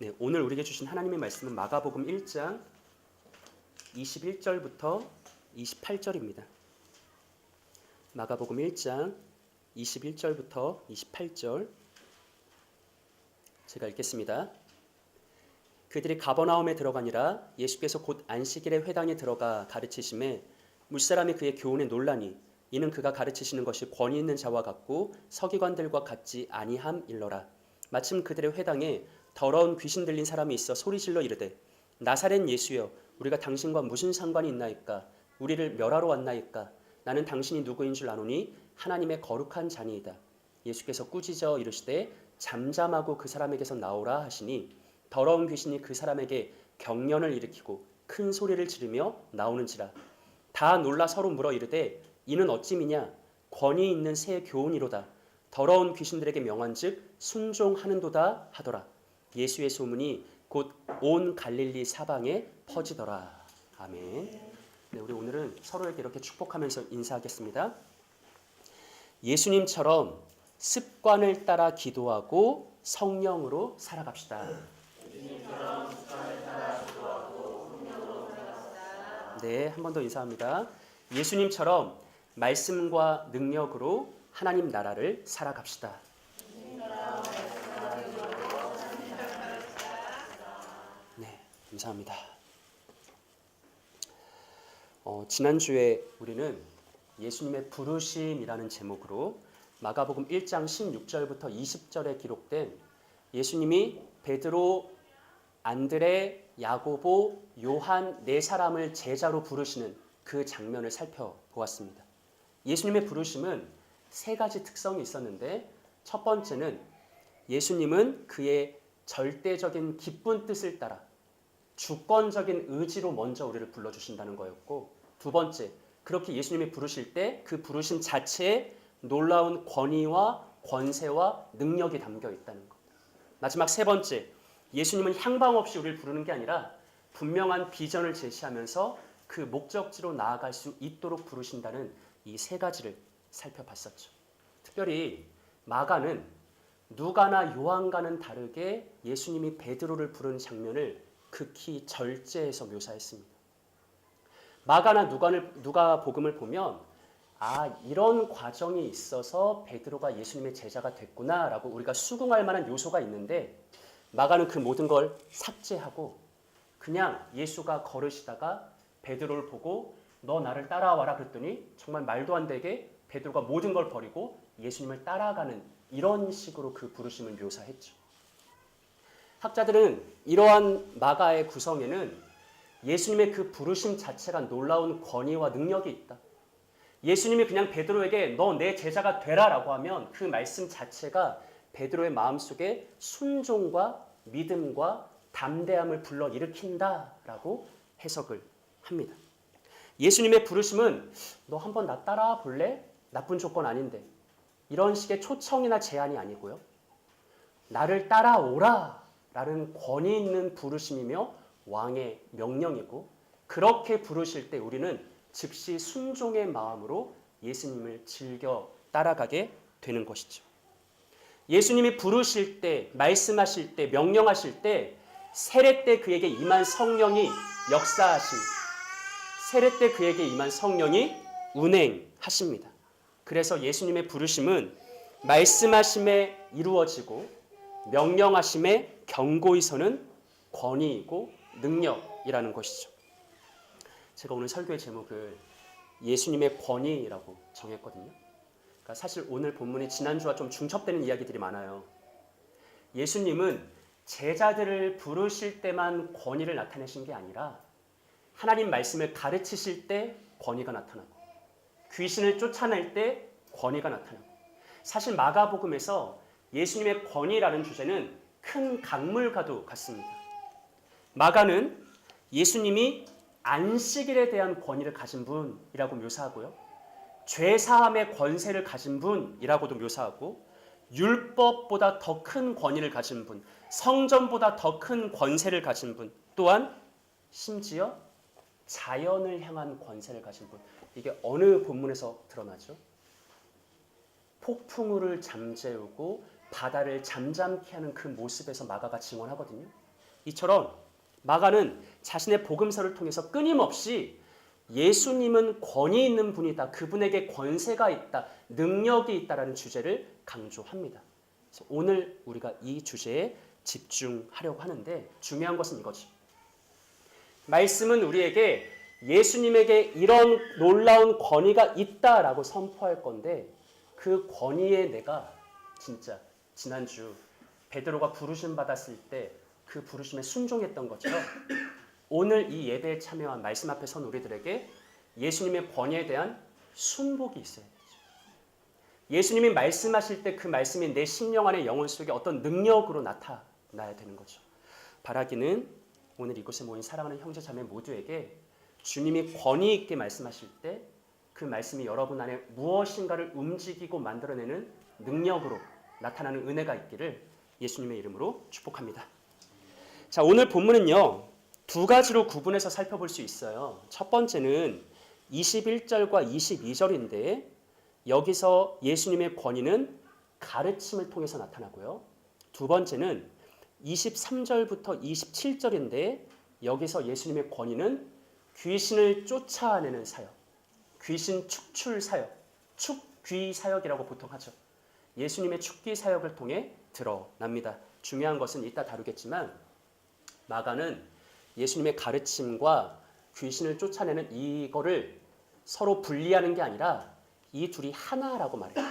네, 오늘 우리에게 주신 하나님의 말씀은 마가복음 1장 21절부터 28절입니다. 마가복음 1장 21절부터 28절 제가 읽겠습니다. 그들이 가버나움에 들어가니라. 예수께서 곧 안식일에 회당에 들어가 가르치심에 물사람이 그의 교훈에 놀라니 이는 그가 가르치시는 것이 권위 있는 자와 같고 서기관들과 같지 아니함일러라. 마침 그들의 회당에 더러운 귀신 들린 사람이 있어 소리질러 이르되 나사렛 예수여 우리가 당신과 무슨 상관이 있나이까? 우리를 멸하러 왔나이까? 나는 당신이 누구인 줄 아노니 하나님의 거룩한 자니이다. 예수께서 꾸짖어 이르시되 잠잠하고 그 사람에게서 나오라 하시니 더러운 귀신이 그 사람에게 경련을 일으키고 큰 소리를 지르며 나오는지라. 다 놀라 서로 물어 이르되 이는 어찌미냐? 권위 있는 새 교훈이로다. 더러운 귀신들에게 명한즉 순종하는도다 하더라. 예수의 소문이 곧 온 갈릴리 사방에 퍼지더라. 아멘. 네, 우리 오늘은 서로에게 이렇게 축복하면서 인사하겠습니다. 예수님처럼 습관을 따라 기도하고 성령으로 살아갑시다. 네, 한 번 더 인사합니다. 예수님처럼 말씀과 능력으로 하나님 나라를 살아갑시다. 네, 감사합니다. 지난주에 우리는 예수님의 부르심이라는 제목으로 마가복음 1장 16절부터 20절에 기록된 예수님이 베드로, 안드레, 야고보, 요한 네 사람을 제자로 부르시는 그 장면을 살펴보았습니다. 예수님의 부르심은 세 가지 특성이 있었는데 첫 번째는 예수님은 그의 절대적인 기쁜 뜻을 따라 주권적인 의지로 먼저 우리를 불러주신다는 거였고, 두 번째, 그렇게 예수님이 부르실 때 그 부르심 자체에 놀라운 권위와 권세와 능력이 담겨 있다는 것. 마지막 세 번째, 예수님은 향방 없이 우리를 부르는 게 아니라 분명한 비전을 제시하면서 그 목적지로 나아갈 수 있도록 부르신다는 이 세 가지를 살펴봤었죠. 특별히 마가는 누가나 요한과는 다르게 예수님이 베드로를 부르는 장면을 극히 절제해서 묘사했습니다. 마가나 누가복음을 보면 이런 과정이 있어서 베드로가 예수님의 제자가 됐구나라고 우리가 수긍할 만한 요소가 있는데 마가는 그 모든 걸 삭제하고 그냥 예수가 걸으시다가 베드로를 보고 너 나를 따라와라 그랬더니 정말 말도 안 되게 베드로가 모든 걸 버리고 예수님을 따라가는 이런 식으로 그 부르심을 묘사했죠. 학자들은 이러한 마가의 구성에는 예수님의 그 부르심 자체가 놀라운 권위와 능력이 있다. 예수님이 그냥 베드로에게 너 내 제자가 되라라고 하면 그 말씀 자체가 베드로의 마음속에 순종과 믿음과 담대함을 불러일으킨다라고 해석을 합니다. 예수님의 부르심은 너 한번 나 따라와 볼래? 나쁜 조건 아닌데. 이런 식의 초청이나 제안이 아니고요. 나를 따라오라 라는 권위 있는 부르심이며 왕의 명령이고, 그렇게 부르실 때 우리는 즉시 순종의 마음으로 예수님을 즐겨 따라가게 되는 것이죠. 예수님이 부르실 때, 말씀하실 때, 명령하실 때 세례 때 그에게 임한 성령이 역사하심, 세례 때 그에게 임한 성령이 운행하십니다. 그래서 예수님의 부르심은 말씀하심에 이루어지고 명령하심에 경고히 서는 권위이고 능력이라는 것이죠. 제가 오늘 설교의 제목을 예수님의 권위라고 정했거든요. 그러니까 사실 오늘 본문이 지난주와 좀 중첩되는 이야기들이 많아요. 예수님은 제자들을 부르실 때만 권위를 나타내신 게 아니라 하나님 말씀을 가르치실 때 권위가 나타나고 귀신을 쫓아낼 때 권위가 나타나고, 사실 마가복음에서 예수님의 권위라는 주제는 큰 강물과도 같습니다. 마가는 예수님이 안식일에 대한 권위를 가진 분이라고 묘사하고요. 죄사함의 권세를 가진 분이라고도 묘사하고, 율법보다 더 큰 권위를 가진 분, 성전보다 더 큰 권세를 가진 분, 또한 심지어 자연을 향한 권세를 가진 분. 이게 어느 본문에서 드러나죠? 폭풍우를 잠재우고 바다를 잠잠케 하는 그 모습에서 마가가 증언하거든요. 이처럼 마가는 자신의 복음서를 통해서 끊임없이 예수님은 권위 있는 분이다. 그분에게 권세가 있다. 능력이 있다라는 주제를 강조합니다. 그래서 오늘 우리가 이 주제에 집중하려고 하는데 중요한 것은 이거지. 말씀은 우리에게 예수님에게 이런 놀라운 권위가 있다라고 선포할 건데 그 권위에 내가 진짜 지난주 베드로가 부르심 받았을 때 그 부르심에 순종했던 것처럼 오늘 이 예배에 참여한 말씀 앞에 선 우리들에게 예수님의 권위에 대한 순복이 있어야 되죠. 예수님이 말씀하실 때 그 말씀이 내 심령 안에 영혼 속에 어떤 능력으로 나타나야 되는 거죠. 바라기는 오늘 이곳에 모인 사랑하는 형제 자매 모두에게 주님이 권위 있게 말씀하실 때 그 말씀이 여러분 안에 무엇인가를 움직이고 만들어내는 능력으로 나타나는 은혜가 있기를 예수님의 이름으로 축복합니다. 자, 오늘 본문은요. 두 가지로 구분해서 살펴볼 수 있어요. 첫 번째는 21절과 22절인데 여기서 예수님의 권위는 가르침을 통해서 나타나고요. 두 번째는 23절부터 27절인데 여기서 예수님의 권위는 귀신을 쫓아내는 사역, 귀신 축출 사역, 축귀 사역이라고 보통 하죠. 예수님의 축귀 사역을 통해 드러납니다. 중요한 것은 이따 다루겠지만 마가는 예수님의 가르침과 귀신을 쫓아내는 이거를 서로 분리하는 게 아니라 이 둘이 하나라고 말해요.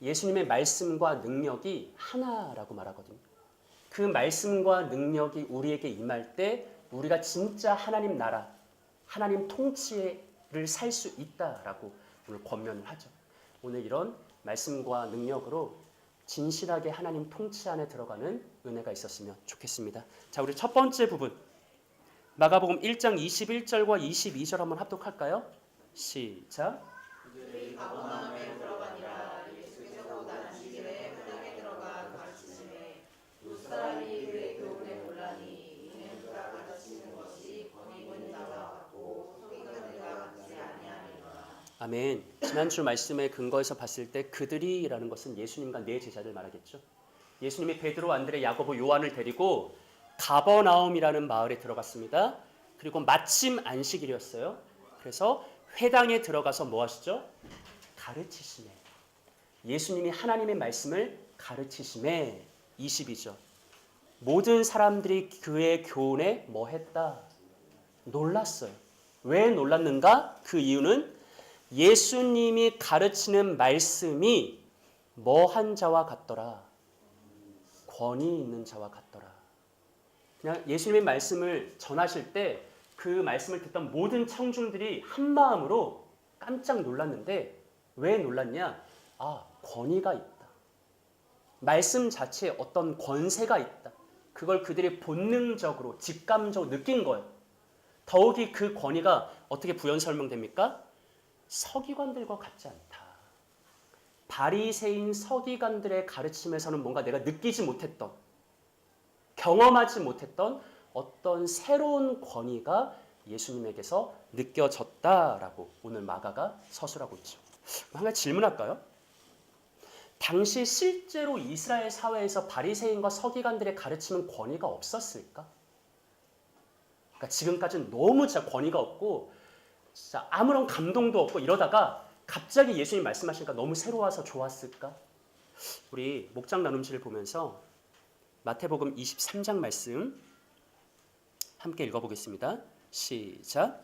예수님의 말씀과 능력이 하나라고 말하거든요. 그 말씀과 능력이 우리에게 임할 때 우리가 진짜 하나님 나라, 하나님 통치를 살 수 있다라고 오늘 권면을 하죠. 오늘 이런 말씀과 능력으로 진실하게 하나님 통치 안에 들어가는 은혜가 있었으면 좋겠습니다. 자, 우리 첫 번째 부분 마가복음 1장 21절과 22절 한번 합독할까요? 시작. 그들이 가버나움에 들어가니라. 예수께서 오다는 시길에 회당에 들어가 가르치시매 두 사람이 그의 교훈에 놀라니 이는 그가 가르치는 것이 권위 있는 자와 같고 속이는 자와 같지 아니하니라. 아멘. 지난주 말씀의 근거에서 봤을 때 그들이라는 것은 예수님과 네 제자를 말하겠죠. 예수님이 베드로, 안드레, 야고보, 요한을 데리고 가버나움이라는 마을에 들어갔습니다. 그리고 마침 안식일이었어요. 그래서 회당에 들어가서 뭐 하시죠? 가르치시매. 예수님이 하나님의 말씀을 가르치시매. 22절. 모든 사람들이 그의 교훈에 뭐 했다? 놀랐어요. 왜 놀랐는가? 그 이유는 예수님이 가르치는 말씀이 뭐한 자와 같더라? 권위 있는 자와 같더라. 그냥 예수님의 말씀을 전하실 때 그 말씀을 듣던 모든 청중들이 한 마음으로 깜짝 놀랐는데 왜 놀랐냐? 아, 권위가 있다. 말씀 자체에 어떤 권세가 있다. 그걸 그들이 본능적으로 직감적으로 느낀 거예요. 더욱이 그 권위가 어떻게 부연 설명됩니까? 서기관들과 같지 않다. 바리새인 서기관들의 가르침에서는 뭔가 내가 느끼지 못했던, 경험하지 못했던 어떤 새로운 권위가 예수님에게서 느껴졌다라고 오늘 마가가 서술하고 있죠. 한 가지 질문할까요? 당시 실제로 이스라엘 사회에서 바리새인과 서기관들의 가르침은 권위가 없었을까? 그러니까 지금까지는 너무 진짜 권위가 없고 진짜 아무런 감동도 없고 이러다가 갑자기 예수님 말씀하시니까 너무 새로워서 좋았을까? 우리 목장 나눔지를 보면서 마태복음 23장 말씀 함께 읽어보겠습니다. 시작.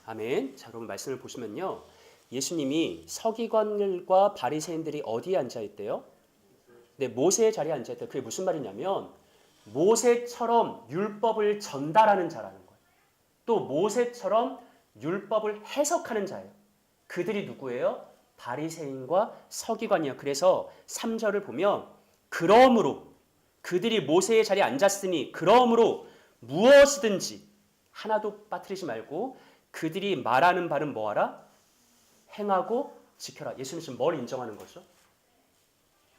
아멘. 자, 여러분 말씀을 보시면요. 예수님이 서기관들과 바리새인들이 어디에 앉아 있대요? 네, 모세의 자리에 앉아 있대요. 그게 무슨 말이냐면 모세처럼 율법을 전달하는 자라는 거예요. 또 모세처럼 율법을 해석하는 자예요. 그들이 누구예요? 바리새인과 서기관이에요. 그래서 3절을 보면 그러므로 그들이 모세의 자리에 앉았으니 그러므로 무엇이든지 하나도 빠뜨리지 말고 그들이 말하는 바는 뭐하라? 행하고 지켜라. 예수님 지금 뭘 인정하는 거죠?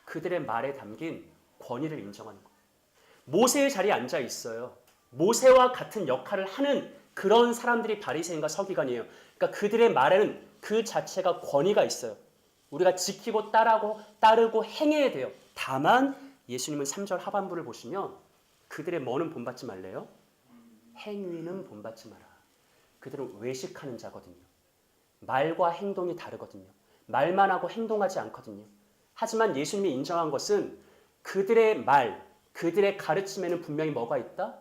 그들의 말에 담긴 권위를 인정하는 거예요. 모세의 자리에 앉아 있어요. 모세와 같은 역할을 하는 그런 사람들이 바리새인과 서기관이에요. 그러니까 그들의 말에는 그 자체가 권위가 있어요. 우리가 지키고 따르고 행해야 돼요. 다만 예수님은 3절 하반부를 보시면 그들의 뭐는 본받지 말래요? 행위는 본받지 마라. 그들은 외식하는 자거든요. 말과 행동이 다르거든요. 말만 하고 행동하지 않거든요. 하지만 예수님이 인정한 것은 그들의 말, 그들의 가르침에는 분명히 뭐가 있다?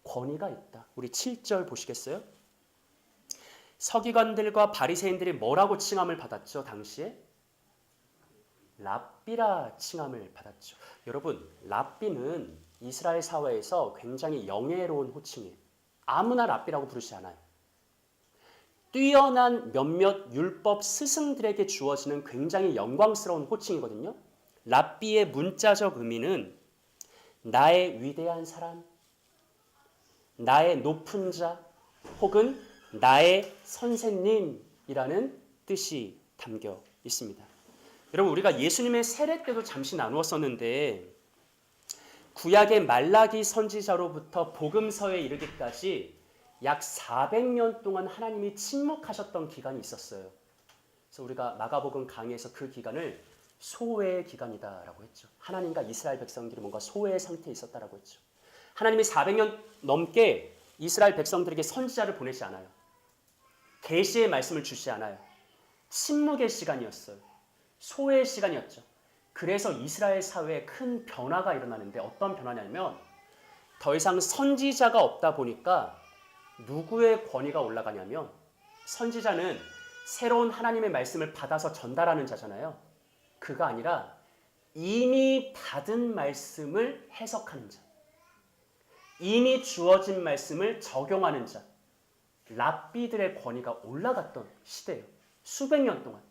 권위가 있다. 우리 7절 보시겠어요? 서기관들과 바리새인들이 뭐라고 칭함을 받았죠? 당시에? 랍비라 칭함을 받았죠. 여러분, 랍비는 이스라엘 사회에서 굉장히 영예로운 호칭이에요. 아무나 랍비라고 부르지 않아요. 뛰어난 몇몇 율법 스승들에게 주어지는 굉장히 영광스러운 호칭이거든요. 랍비의 문자적 의미는 나의 위대한 사람, 나의 높은 자, 혹은 나의 선생님이라는 뜻이 담겨 있습니다. 여러분, 우리가 예수님의 세례 때도 잠시 나누었었는데 구약의 말라기 선지자로부터 복음서에 이르기까지 약 400년 동안 하나님이 침묵하셨던 기간이 있었어요. 그래서 우리가 마가복음 강의에서 그 기간을 소외의 기간이다라고 했죠. 하나님과 이스라엘 백성들이 뭔가 소외의 상태에 있었다라고 했죠. 하나님이 400년 넘게 이스라엘 백성들에게 선지자를 보내지 않아요. 계시의 말씀을 주지 않아요. 침묵의 시간이었어요. 소외의 시간이었죠. 그래서 이스라엘 사회에 큰 변화가 일어나는데 어떤 변화냐면 더 이상 선지자가 없다 보니까 누구의 권위가 올라가냐면 선지자는 새로운 하나님의 말씀을 받아서 전달하는 자잖아요. 그가 아니라 이미 받은 말씀을 해석하는 자. 이미 주어진 말씀을 적용하는 자. 랍비들의 권위가 올라갔던 시대예요. 수백 년 동안.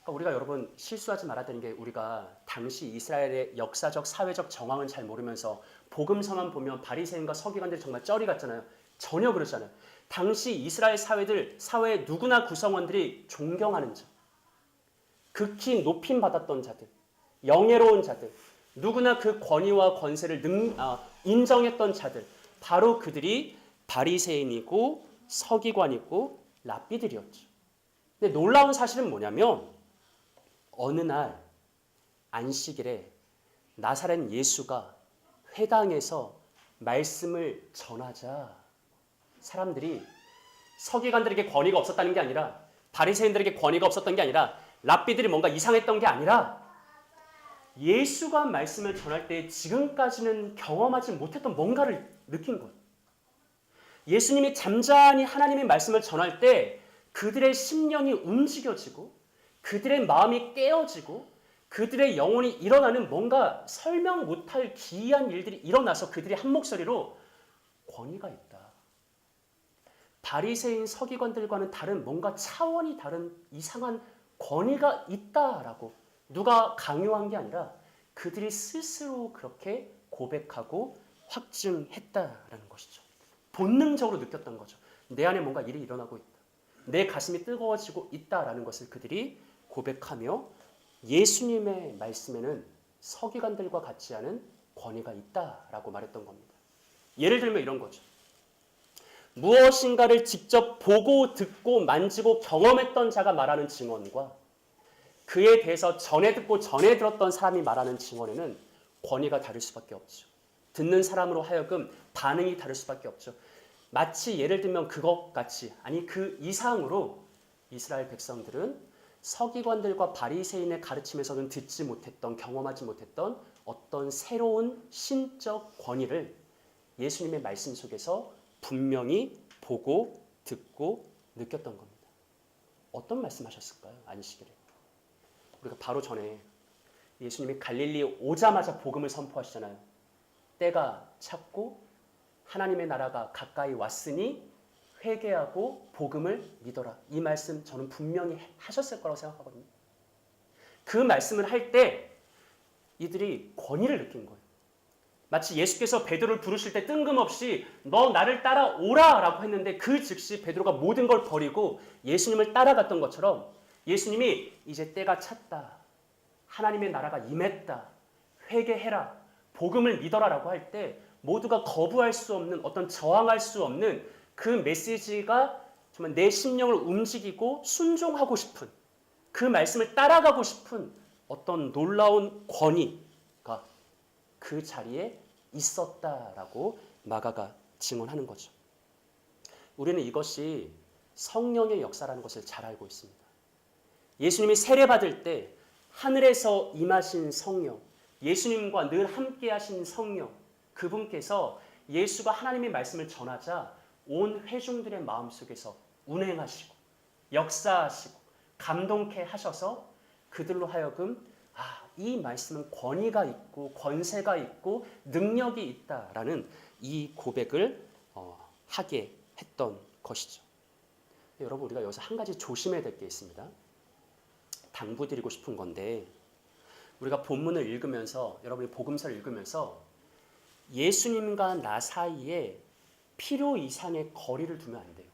그러니까 우리가 여러분 실수하지 말아야 되는 게 우리가 당시 이스라엘의 역사적 사회적 정황은 잘 모르면서 복음서만 보면 바리새인과 서기관들이 정말 쩌리 같잖아요. 전혀 그렇지 않아요. 당시 이스라엘 사회의 누구나 구성원들이 존경하는 자, 극히 높임 받았던 자들, 영예로운 자들, 누구나 그 권위와 권세를 인정했던 자들, 바로 그들이 바리새인이고 서기관이고 랍비들이었죠. 근데 놀라운 사실은 뭐냐면 어느 날 안식일에 나사렛 예수가 회당에서 말씀을 전하자 사람들이 서기관들에게 권위가 없었다는 게 아니라 바리새인들에게 권위가 없었던 게 아니라 랍비들이 뭔가 이상했던 게 아니라 예수가 말씀을 전할 때 지금까지는 경험하지 못했던 뭔가를 느낀 거예요. 예수님이 잠잠히 하나님의 말씀을 전할 때 그들의 심령이 움직여지고 그들의 마음이 깨어지고 그들의 영혼이 일어나는 뭔가 설명 못할 기이한 일들이 일어나서 그들이 한 목소리로 권위가 있다. 바리새인 서기관들과는 다른 뭔가 차원이 다른 이상한 권위가 있다라고 누가 강요한 게 아니라 그들이 스스로 그렇게 고백하고 확증했다라는 것이죠. 본능적으로 느꼈던 거죠. 내 안에 뭔가 일이 일어나고 있다. 내 가슴이 뜨거워지고 있다라는 것을 그들이 고백하며 예수님의 말씀에는 서기관들과 같지 않은 권위가 있다라고 말했던 겁니다. 예를 들면 이런 거죠. 무엇인가를 직접 보고 듣고 만지고 경험했던 자가 말하는 증언과 그에 대해서 전에 듣고 전에 들었던 사람이 말하는 증언에는 권위가 다를 수밖에 없죠. 듣는 사람으로 하여금 반응이 다를 수밖에 없죠. 마치 예를 들면 그것 같이 아니 그 이상으로 이스라엘 백성들은 서기관들과 바리새인의 가르침에서는 듣지 못했던 경험하지 못했던 어떤 새로운 신적 권위를 예수님의 말씀 속에서 분명히 보고 듣고 느꼈던 겁니다. 어떤 말씀하셨을까요? 안식일에. 우리가 바로 전에 예수님이 갈릴리에 오자마자 복음을 선포하시잖아요. 때가 찼고 하나님의 나라가 가까이 왔으니 회개하고 복음을 믿어라. 이 말씀 저는 분명히 하셨을 거라고 생각하거든요. 그 말씀을 할 때 이들이 권위를 느낀 거예요. 마치 예수께서 베드로를 부르실 때 뜬금없이 너 나를 따라오라 라고 했는데 그 즉시 베드로가 모든 걸 버리고 예수님을 따라갔던 것처럼 예수님이 이제 때가 찼다. 하나님의 나라가 임했다, 회개해라, 복음을 믿어라라고 할 때 모두가 거부할 수 없는, 어떤 저항할 수 없는 그 메시지가 정말 내 심령을 움직이고 순종하고 싶은, 그 말씀을 따라가고 싶은 어떤 놀라운 권위가 그 자리에 있었다라고 마가가 증언하는 거죠. 우리는 이것이 성령의 역사라는 것을 잘 알고 있습니다. 예수님이 세례받을 때 하늘에서 임하신 성령, 예수님과 늘 함께 하신 성령, 그분께서 예수가 하나님의 말씀을 전하자 온 회중들의 마음속에서 운행하시고 역사하시고 감동케 하셔서 그들로 하여금 이 말씀은 권위가 있고 권세가 있고 능력이 있다라는 이 고백을 하게 했던 것이죠. 여러분, 우리가 여기서 한 가지 조심해야 될 게 있습니다. 당부드리고 싶은 건데, 우리가 본문을 읽으면서, 여러분이 복음서를 읽으면서 예수님과 나 사이에 필요 이상의 거리를 두면 안 돼요.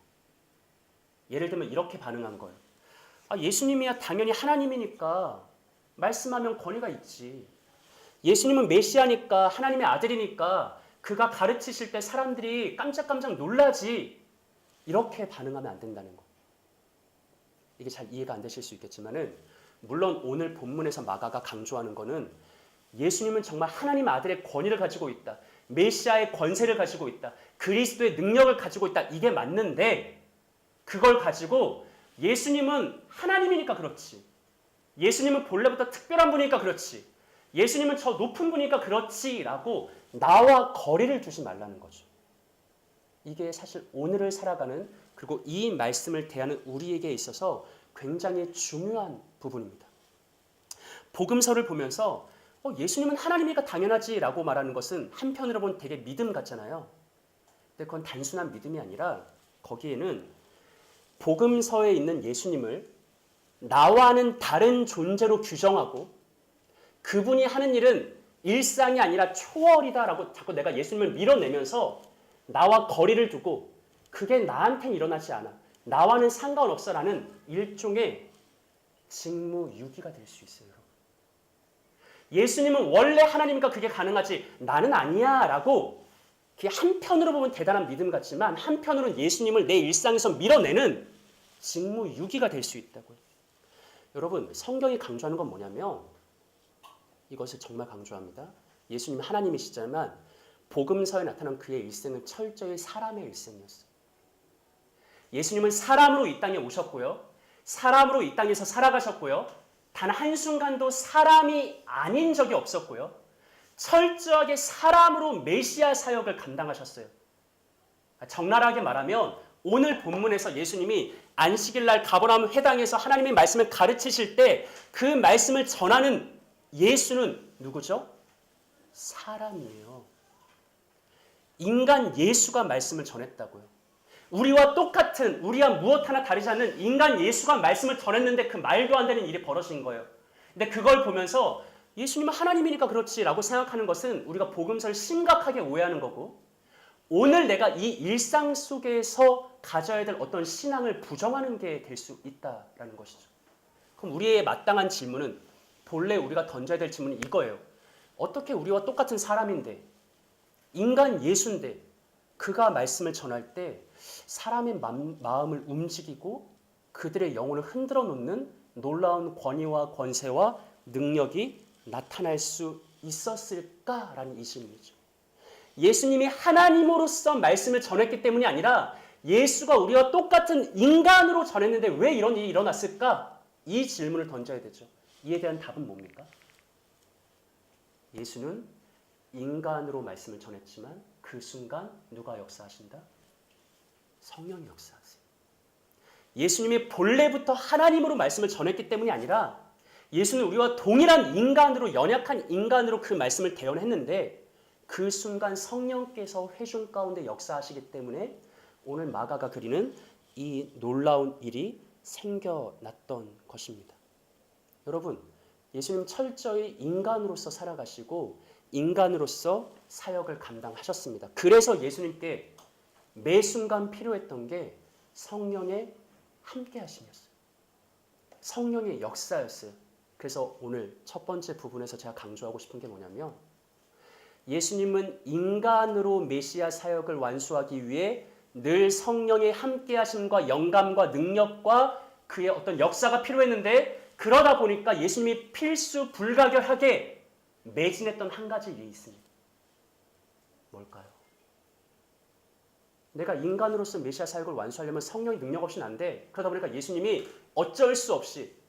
예를 들면 이렇게 반응한 거예요. 예수님이야 당연히 하나님이니까 말씀하면 권위가 있지. 예수님은 메시아니까, 하나님의 아들이니까 그가 가르치실 때 사람들이 깜짝깜짝 놀라지. 이렇게 반응하면 안 된다는 거. 이게 잘 이해가 안 되실 수 있겠지만은, 물론 오늘 본문에서 마가가 강조하는 거는 예수님은 정말 하나님 아들의 권위를 가지고 있다, 메시아의 권세를 가지고 있다, 그리스도의 능력을 가지고 있다, 이게 맞는데, 그걸 가지고 예수님은 하나님이니까 그렇지, 예수님은 본래부터 특별한 분이니까 그렇지, 예수님은 저 높은 분이니까 그렇지라고 나와 거리를 두지 말라는 거죠. 이게 사실 오늘을 살아가는, 그리고 이 말씀을 대하는 우리에게 있어서 굉장히 중요한 부분입니다. 복음서를 보면서 예수님은 하나님이니까 당연하지라고 말하는 것은 한편으로 보면 되게 믿음 같잖아요. 근데 그건 단순한 믿음이 아니라 거기에는 복음서에 있는 예수님을 나와는 다른 존재로 규정하고, 그분이 하는 일은 일상이 아니라 초월이다라고 자꾸 내가 예수님을 밀어내면서 나와 거리를 두고, 그게 나한테는 일어나지 않아, 나와는 상관없어라는 일종의 직무유기가 될 수 있어요. 예수님은 원래 하나님이니까 그게 가능하지, 나는 아니야 라고, 그게 한편으로 보면 대단한 믿음 같지만 한편으로는 예수님을 내 일상에서 밀어내는 직무유기가 될 수 있다고요. 여러분, 성경이 강조하는 건 뭐냐면, 이것을 정말 강조합니다. 예수님이 하나님이시지만 복음서에 나타난 그의 일생은 철저히 사람의 일생이었어요. 예수님은 사람으로 이 땅에 오셨고요, 사람으로 이 땅에서 살아가셨고요, 단 한순간도 사람이 아닌 적이 없었고요, 철저하게 사람으로 메시아 사역을 감당하셨어요. 적나라하게 말하면 오늘 본문에서 예수님이 안식일날 가버나움 회당에서 하나님의 말씀을 가르치실 때 그 말씀을 전하는 예수는 누구죠? 사람이에요. 인간 예수가 말씀을 전했다고요. 우리와 똑같은, 우리와 무엇 하나 다르지 않는 인간 예수가 말씀을 전했는데 그 말도 안 되는 일이 벌어진 거예요. 근데 그걸 보면서 예수님은 하나님이니까 그렇지라고 생각하는 것은 우리가 복음서를 심각하게 오해하는 거고, 오늘 내가 이 일상 속에서 가져야 될 어떤 신앙을 부정하는 게 될 수 있다라는 것이죠. 그럼 우리의 마땅한 질문은, 본래 우리가 던져야 될 질문은 이거예요. 어떻게 우리와 똑같은 사람인데, 인간 예수인데 그가 말씀을 전할 때 사람의 마음을 움직이고 그들의 영혼을 흔들어 놓는 놀라운 권위와 권세와 능력이 나타날 수 있었을까라는 이 질문이죠. 예수님이 하나님으로서 말씀을 전했기 때문이 아니라 예수가 우리와 똑같은 인간으로 전했는데 왜 이런 일이 일어났을까? 이 질문을 던져야 되죠. 이에 대한 답은 뭡니까? 예수는 인간으로 말씀을 전했지만 그 순간 누가 역사하신다? 성령이 역사하세요. 예수님이 본래부터 하나님으로 말씀을 전했기 때문이 아니라 예수는 우리와 동일한 인간으로, 연약한 인간으로 그 말씀을 대언했는데 그 순간 성령께서 회중 가운데 역사하시기 때문에 오늘 마가가 그리는 이 놀라운 일이 생겨났던 것입니다. 여러분, 예수님 철저히 인간으로서 살아가시고 인간으로서 사역을 감당하셨습니다. 그래서 예수님께 매 순간 필요했던 게 성령의 함께 하심이었어요. 성령의 역사였어요. 그래서 오늘 첫 번째 부분에서 제가 강조하고 싶은 게 뭐냐면 예수님은 인간으로 메시아 사역을 완수하기 위해 늘 성령의 함께하심과 영감과 능력과 그의 어떤 역사가 필요했는데 그러다 보니까 예수님이 필수 불가결하게 매진했던 한 가지 일이 있습니다. 뭘까요? 내가 인간으로서 메시아 사역을 완수하려면 성령의 능력 없이는 안 돼. 그러다 보니까 예수님이 어쩔 수 없이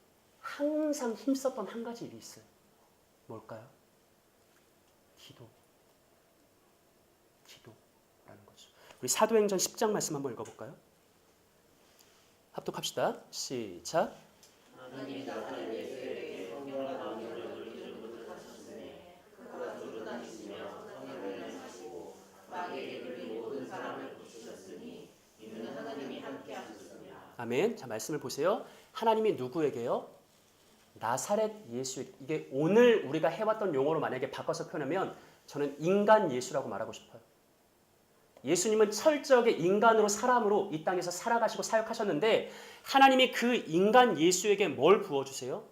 항상 힘썼던 한 가지 일이 있어요. 뭘까요? 기도라는 거죠. 우리 사도행전 10장 말씀 한번 읽어볼까요? 합독합시다. 시작. 하나님이 나타낸 예수에게 성령과 능력을 기름부터 하셨으니 그가 두루 다니시며 성령을 하시고 마귀에게 들린 모든 사람을 고치셨으니 이는 하나님이 함께 하셨습니다. 아멘. 자, 말씀을 보세요. 하나님이 누구에게요? 나사렛 예수에게. 이게 오늘 우리가 해왔던 용어로 만약에 바꿔서 표현하면 저는 인간 예수라고 말하고 싶어요. 예수님은 철저하게 인간으로 사람으로 이 땅에서 살아가시고 사역하셨는데 하나님이 그 인간 예수에게 뭘 부어주세요?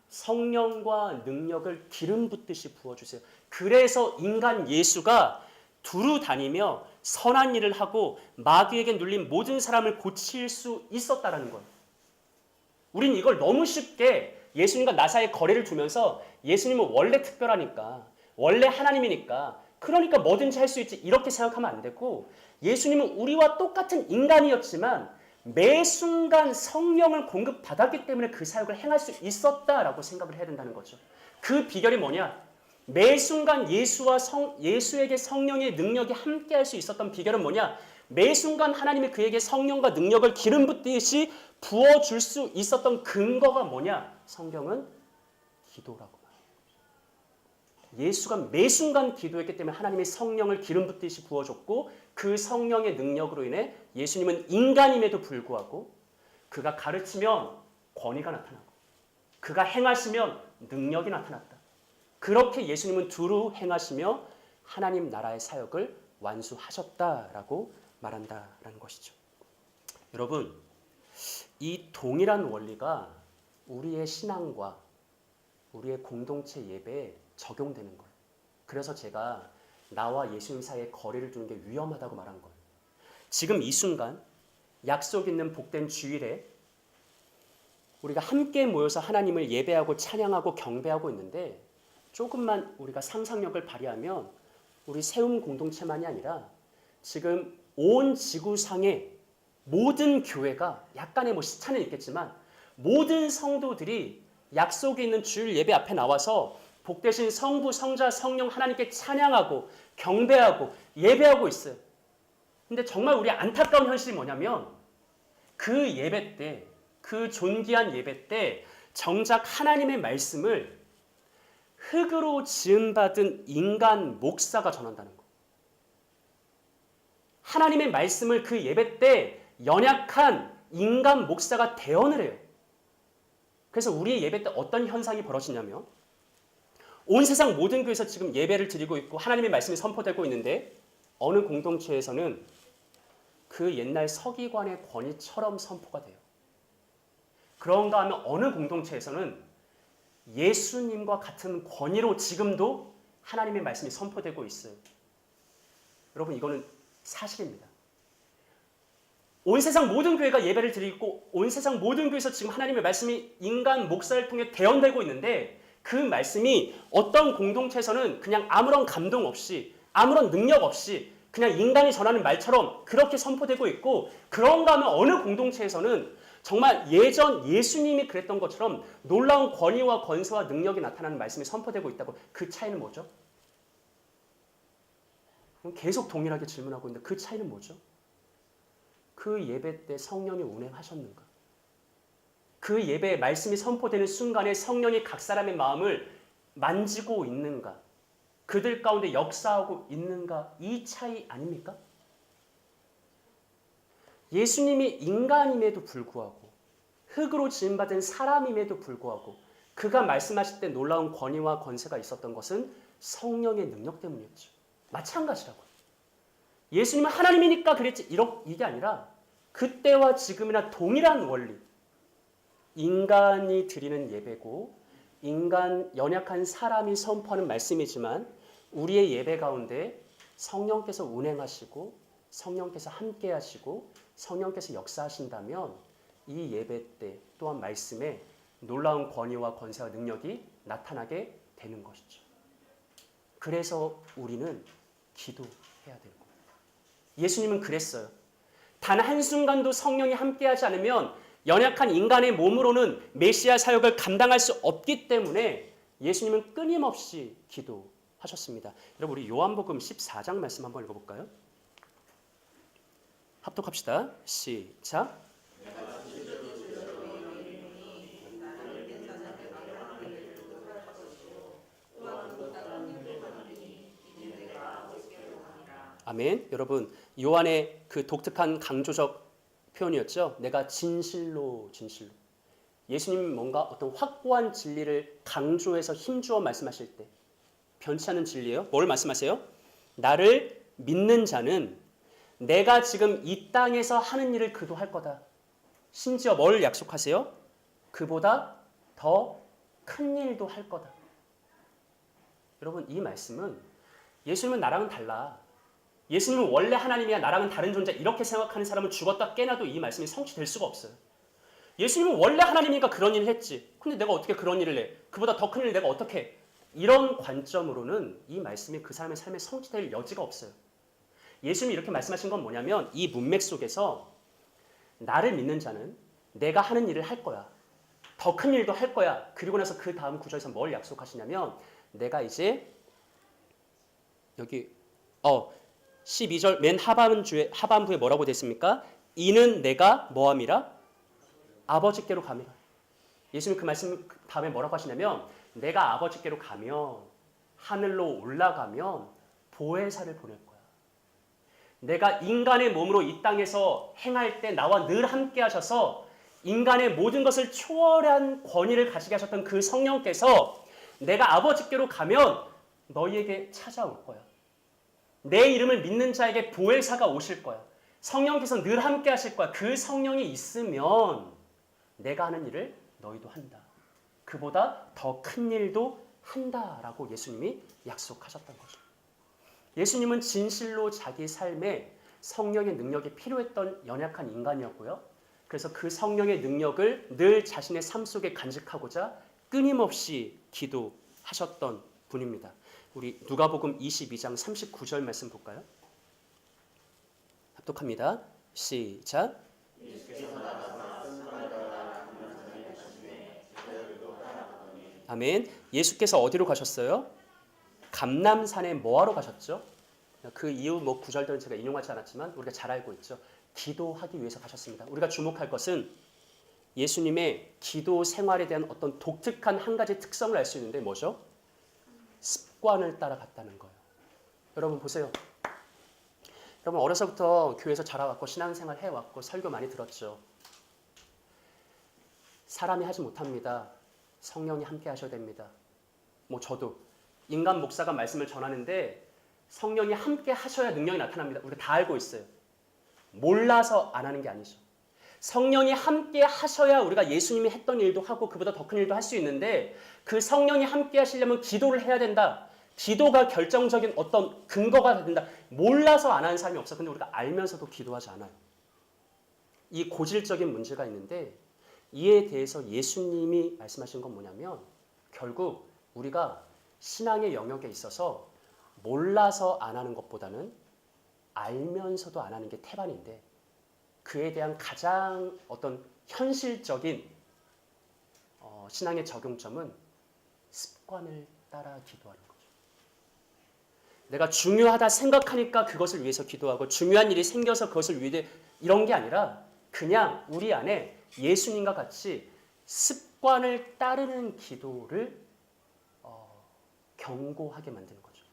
성령과 능력을 기름 붓듯이 부어주세요. 그래서 인간 예수가 두루 다니며 선한 일을 하고 마귀에게 눌린 모든 사람을 고칠 수 있었다라는 거예요. 우린 이걸 너무 쉽게 예수님과 나 사이에 거리를 두면서 예수님은 원래 특별하니까 원래 하나님이니까 그러니까 뭐든지 할 수 있지 이렇게 생각하면 안 되고 예수님은 우리와 똑같은 인간이었지만 매 순간 성령을 공급받았기 때문에 그 사역을 행할 수 있었다라고 생각을 해야 된다는 거죠. 그 비결이 뭐냐? 매 순간 예수에게 성령의 능력이 함께할 수 있었던 비결은 뭐냐? 매 순간 하나님이 그에게 성령과 능력을 기름 붓듯이 부어줄 수 있었던 근거가 뭐냐? 성경은 기도라고. 예수가 매 순간 기도했기 때문에 하나님이 성령을 기름 붓듯이 부어줬고 그 성령의 능력으로 인해 예수님은 인간임에도 불구하고 그가 가르치면 권위가 나타나고 그가 행하시면 능력이 나타났다. 그렇게 예수님은 두루 행하시며 하나님 나라의 사역을 완수하셨다라고 말한다라는 것이죠. 여러분, 이 동일한 원리가 우리의 신앙과 우리의 공동체 예배에 적용되는 거예요. 그래서 제가 나와 예수님 사이에 거리를 두는 게 위험하다고 말한 거예요. 지금 이 순간 약속 있는 복된 주일에 우리가 함께 모여서 하나님을 예배하고 찬양하고 경배하고 있는데 조금만 우리가 상상력을 발휘하면 우리 세움 공동체만이 아니라 지금 온 지구상의 모든 교회가 약간의 시차는 있겠지만 모든 성도들이 약속이 있는 주일 예배 앞에 나와서 복되신 성부, 성자, 성령 하나님께 찬양하고 경배하고 예배하고 있어요. 근데 정말 우리 안타까운 현실이 뭐냐면 그 예배 때, 그 존귀한 예배 때 정작 하나님의 말씀을 흙으로 지음받은 인간 목사가 전한다는 거. 하나님의 말씀을 그 예배 때 연약한 인간 목사가 대언을 해요. 그래서 우리의 예배 때 어떤 현상이 벌어지냐면 온 세상 모든 교회에서 지금 예배를 드리고 있고 하나님의 말씀이 선포되고 있는데 어느 공동체에서는 그 옛날 서기관의 권위처럼 선포가 돼요. 그런가 하면 어느 공동체에서는 예수님과 같은 권위로 지금도 하나님의 말씀이 선포되고 있어요. 여러분, 이거는 사실입니다. 온 세상 모든 교회가 예배를 드리고 온 세상 모든 교회에서 지금 하나님의 말씀이 인간 목사를 통해 대언되고 있는데 그 말씀이 어떤 공동체에서는 그냥 아무런 감동 없이 아무런 능력 없이 그냥 인간이 전하는 말처럼 그렇게 선포되고 있고 그런가 하면 어느 공동체에서는 정말 예전 예수님이 그랬던 것처럼 놀라운 권위와 권세와 능력이 나타나는 말씀이 선포되고 있다고. 그 차이는 뭐죠? 계속 동일하게 질문하고 있는데 그 차이는 뭐죠? 그 예배 때 성령이 운행하셨는가? 그 예배에 말씀이 선포되는 순간에 성령이 각 사람의 마음을 만지고 있는가? 그들 가운데 역사하고 있는가? 이 차이 아닙니까? 예수님이 인간임에도 불구하고 흙으로 지음받은 사람임에도 불구하고 그가 말씀하실 때 놀라운 권위와 권세가 있었던 것은 성령의 능력 때문이었죠. 마찬가지라고요. 예수님은 하나님이니까 그랬지 이게 아니라 그때와 지금이나 동일한 원리 인간이 드리는 예배고 인간 연약한 사람이 선포하는 말씀이지만 우리의 예배 가운데 성령께서 운행하시고 성령께서 함께 하시고 성령께서 역사하신다면 이 예배 때 또한 말씀에 놀라운 권위와 권세와 능력이 나타나게 되는 것이죠. 그래서 우리는 기도해야 되는 거예요. 예수님은 그랬어요. 단 한순간도 성령이 함께하지 않으면 연약한 인간의 몸으로는 메시아 사역을 감당할 수 없기 때문에 예수님은 끊임없이 기도하셨습니다. 여러분 우리 요한복음 14장 말씀 한번 읽어볼까요? 합독합시다. 시작. 아멘. 여러분 요한의 그 독특한 강조적 표현이었죠. 내가 진실로. 예수님 뭔가 어떤 확고한 진리를 강조해서 힘주어 말씀하실 때 변치 않는 진리예요. 뭘 말씀하세요? 나를 믿는 자는 내가 지금 이 땅에서 하는 일을 그도 할 거다. 심지어 뭘 약속하세요? 그보다 더 큰 일도 할 거다. 여러분 이 말씀은 예수님은 나랑은 달라. 예수님은 원래 하나님이야 나랑은 다른 존재 이렇게 생각하는 사람은 죽었다 깨나도 이 말씀이 성취될 수가 없어요. 예수님은 원래 하나님이니까 그런 일을 했지. 근데 내가 어떻게 그런 일을 해? 그보다 더 큰 일을 내가 어떻게 해? 이런 관점으로는 이 말씀이 그 사람의 삶에 성취될 여지가 없어요. 예수님이 이렇게 말씀하신 건 뭐냐면 이 문맥 속에서 나를 믿는 자는 내가 하는 일을 할 거야. 더 큰 일도 할 거야. 그리고 나서 그 다음 구절에서 뭘 약속하시냐면 내가 이제 여기 12절 맨 하반부에 뭐라고 됐습니까? 이는 내가 뭐함이라? 아버지께로 가미라. 예수님 그 말씀 다음에 뭐라고 하시냐면 내가 아버지께로 가면 하늘로 올라가면 보혜사를 보낼 거야. 내가 인간의 몸으로 이 땅에서 행할 때 나와 늘 함께 하셔서 인간의 모든 것을 초월한 권위를 가지게 하셨던 그 성령께서 내가 아버지께로 가면 너희에게 찾아올 거야. 내 이름을 믿는 자에게 보혜사가 오실 거야. 성령께서 늘 함께 하실 거야. 그 성령이 있으면 내가 하는 일을 너희도 한다. 그보다 더 큰 일도 한다라고 예수님이 약속하셨던 거죠. 예수님은 진실로 자기 삶에 성령의 능력이 필요했던 연약한 인간이었고요. 그래서 그 성령의 능력을 늘 자신의 삶 속에 간직하고자 끊임없이 기도하셨던 분입니다. 우리 누가복음 22장 39절 말씀 볼까요? 합독합니다. 시작. 아멘. 예수께서 어디로 가셨어요? 감람산에 뭐하러 가셨죠? 그 이후 뭐 구절들은 제가 인용하지 않았지만 우리가 잘 알고 있죠. 기도하기 위해서 가셨습니다. 우리가 주목할 것은 예수님의 기도 생활에 대한 어떤 독특한 한 가지 특성을 알 수 있는데 뭐죠? 습관을 따라갔다는 거예요. 여러분 보세요. 여러분 어려서부터 교회에서 자라왔고 신앙생활 해왔고 설교 많이 들었죠. 사람이 하지 못합니다. 성령이 함께 하셔야 됩니다. 뭐 저도 인간 목사가 말씀을 전하는데 성령이 함께 하셔야 능력이 나타납니다. 우리가 다 알고 있어요. 몰라서 안 하는 게 아니죠. 성령이 함께 하셔야 우리가 예수님이 했던 일도 하고 그보다 더 큰 일도 할 수 있는데 그 성령이 함께 하시려면 기도를 해야 된다. 기도가 결정적인 어떤 근거가 된다. 몰라서 안 하는 사람이 없어. 근데 우리가 알면서도 기도하지 않아요. 이 고질적인 문제가 있는데 이에 대해서 예수님이 말씀하신 건 뭐냐면 결국 우리가 신앙의 영역에 있어서 몰라서 안 하는 것보다는 알면서도 안 하는 게 태반인데 그에 대한 가장 어떤 현실적인 신앙의 적용점은 습관을 따라 기도하는 거죠. 내가 중요하다 생각하니까 그것을 위해서 기도하고 중요한 일이 생겨서 그것을 위해 이런 게 아니라 그냥 우리 안에 예수님과 같이 습관을 따르는 기도를 경고하게 만드는 거죠.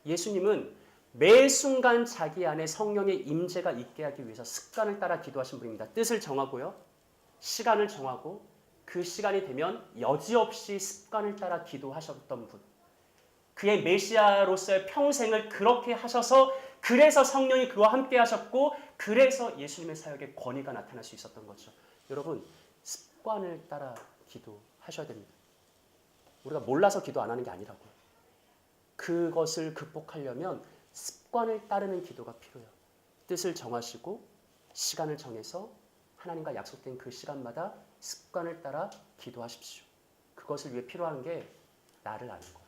예수님은 매 순간 자기 안에 성령의 임재가 있게 하기 위해서 습관을 따라 기도하신 분입니다. 뜻을 정하고요. 시간을 정하고 그 시간이 되면 여지없이 습관을 따라 기도하셨던 분. 그의 메시아로서의 평생을 그렇게 하셔서 그래서 성령이 그와 함께 하셨고 그래서 예수님의 사역에 권위가 나타날 수 있었던 거죠. 여러분 습관을 따라 기도하셔야 됩니다. 우리가 몰라서 기도 안 하는 게 아니라고요. 그것을 극복하려면 습관을 따르는 기도가 필요해요. 뜻을 정하시고 시간을 정해서 하나님과 약속된 그 시간마다 습관을 따라 기도하십시오. 그것을 위해 필요한 게 나를 아는 거예요.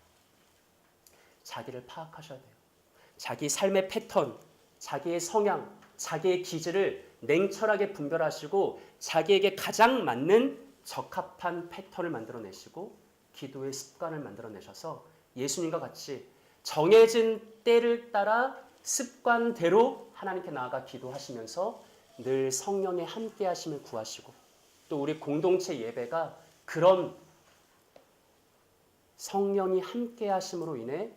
자기를 파악하셔야 돼요. 자기 삶의 패턴, 자기의 성향, 자기의 기질을 냉철하게 분별하시고 자기에게 가장 맞는 적합한 패턴을 만들어내시고 기도의 습관을 만들어내셔서 예수님과 같이 정해진 때를 따라 습관대로 하나님께 나아가 기도하시면서 늘 성령의 함께 하심을 구하시고 또 우리 공동체 예배가 그런 성령이 함께 하심으로 인해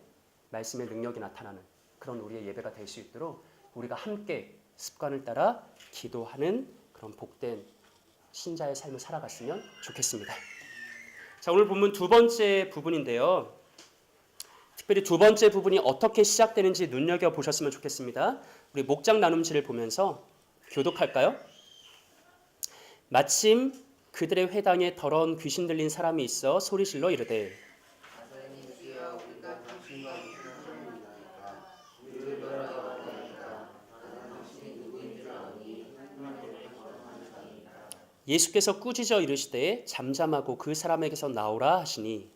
말씀의 능력이 나타나는 그런 우리의 예배가 될 수 있도록 우리가 함께 습관을 따라 기도하는 그런 복된 신자의 삶을 살아갔으면 좋겠습니다. 자, 오늘 본문 두 번째 부분인데요. 특별히 두 번째 부분이 어떻게 시작되는지 눈여겨보셨으면 좋겠습니다. 우리 목장 나눔지를 보면서 교독할까요? 마침 그들의 회당에 더러운 귀신 들린 사람이 있어 소리질러 이르되 예수께서 꾸짖어 이르시되 잠잠하고 그 사람에게서 나오라 하시니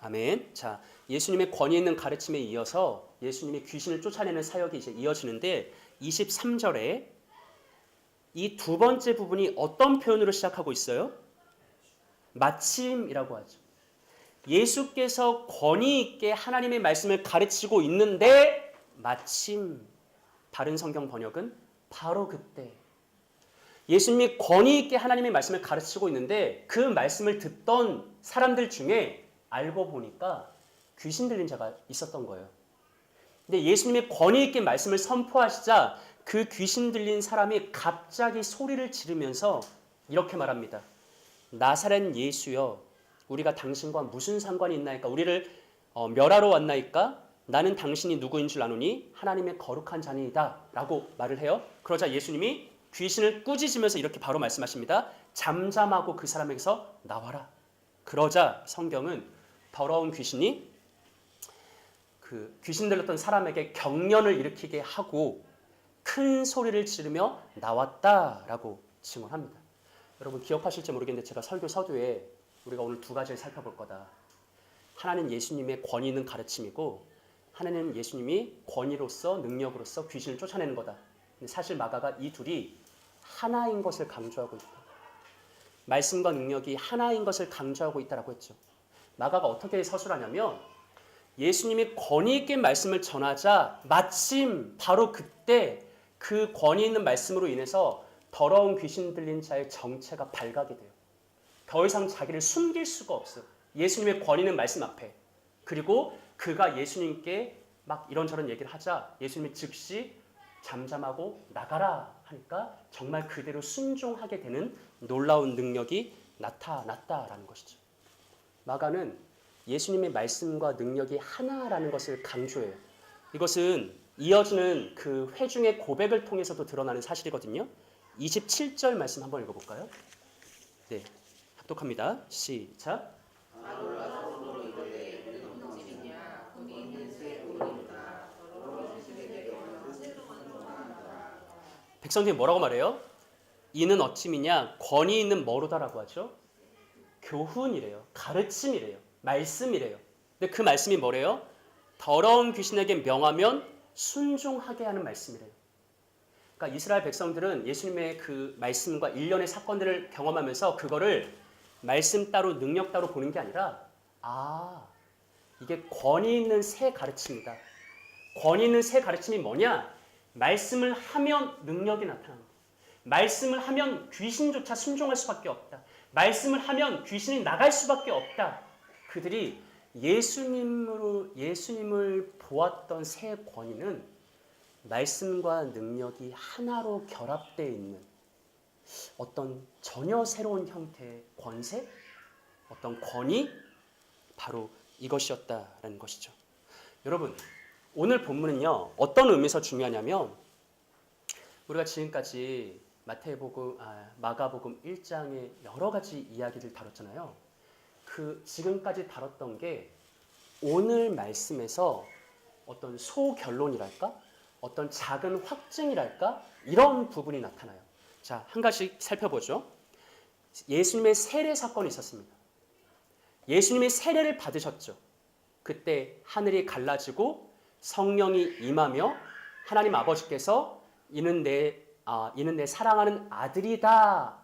아멘. 자, 예수님의 권위 있는 가르침에 이어서 예수님이 귀신을 쫓아내는 사역이 이제 이어지는데 23절에 이 두 번째 부분이 어떤 표현으로 시작하고 있어요? 마침이라고 하죠. 예수께서 권위 있게 하나님의 말씀을 가르치고 있는데 마침 다른 성경 번역은 바로 그때 예수님이 권위 있게 하나님의 말씀을 가르치고 있는데 그 말씀을 듣던 사람들 중에 알고 보니까 귀신 들린 자가 있었던 거예요. 근데 예수님이 권위 있게 말씀을 선포하시자 그 귀신 들린 사람이 갑자기 소리를 지르면서 이렇게 말합니다. 나사렛 예수여, 우리가 당신과 무슨 상관이 있나이까? 우리를 멸하러 왔나이까? 나는 당신이 누구인 줄 아노니 하나님의 거룩한 자니이다 라고 말을 해요. 그러자 예수님이 귀신을 꾸짖으면서 이렇게 바로 말씀하십니다. 잠잠하고 그 사람에게서 나와라. 그러자 성경은 더러운 귀신이 그 귀신 들렸던 사람에게 경련을 일으키게 하고 큰 소리를 지르며 나왔다라고 증언합니다. 여러분 기억하실지 모르겠는데 제가 설교 서두에 우리가 오늘 두 가지를 살펴볼 거다. 하나는 예수님의 권위 있는 가르침이고 하나는 예수님이 권위로서 능력으로서 귀신을 쫓아내는 거다. 근데 사실 마가가 이 둘이 하나인 것을 강조하고 있다. 말씀과 능력이 하나인 것을 강조하고 있다라고 했죠. 마가가 어떻게 서술하냐면 예수님이 권위 있게 말씀을 전하자 마침 바로 그때 그 권위 있는 말씀으로 인해서 더러운 귀신 들린 자의 정체가 발각이 돼요. 더 이상 자기를 숨길 수가 없어요. 예수님의 권위 있는 말씀 앞에. 그리고 그가 예수님께 막 이런저런 얘기를 하자 예수님이 즉시 잠잠하고 나가라 하니까 정말 그대로 순종하게 되는 놀라운 능력이 나타났다라는 것이죠. 마가는 예수님의 말씀과 능력이 하나라는 것을 강조해요. 이것은 이어지는 그 회중의 고백을 통해서도 드러나는 사실이거든요. 27절 말씀 한번 읽어볼까요? 네, 합독합니다. 시작. 백성들이 뭐라고 말해요? 이는 어찌미냐? 권위 있는 뭐로다라고 하죠? 교훈이래요. 가르침이래요. 말씀이래요. 근데 그 말씀이 뭐래요? 더러운 귀신에게 명하면 순종하게 하는 말씀이래요. 그러니까 이스라엘 백성들은 예수님의 그 말씀과 일련의 사건들을 경험하면서 그거를 말씀 따로 능력 따로 보는 게 아니라 이게 권위 있는 새 가르침이다. 권위 있는 새 가르침이 뭐냐? 말씀을 하면 능력이 나타납니다. 말씀을 하면 귀신조차 순종할 수밖에 없다. 말씀을 하면 귀신이 나갈 수밖에 없다. 그들이 예수님을 보았던 새 권위는 말씀과 능력이 하나로 결합되어 있는 어떤 전혀 새로운 형태의 권세, 어떤 권위, 바로 이것이었다라는 것이죠. 여러분, 오늘 본문은요 어떤 의미에서 중요하냐면 우리가 지금까지 마가복음 1장의 여러 가지 이야기를 다뤘잖아요. 그 지금까지 다뤘던 게 오늘 말씀에서 어떤 소결론이랄까? 어떤 작은 확증이랄까? 이런 부분이 나타나요. 자, 한 가지 살펴보죠. 예수님의 세례 사건이 있었습니다. 예수님이 세례를 받으셨죠. 그때 하늘이 갈라지고 성령이 임하며 하나님 아버지께서 이는 내 사랑하는 아들이다.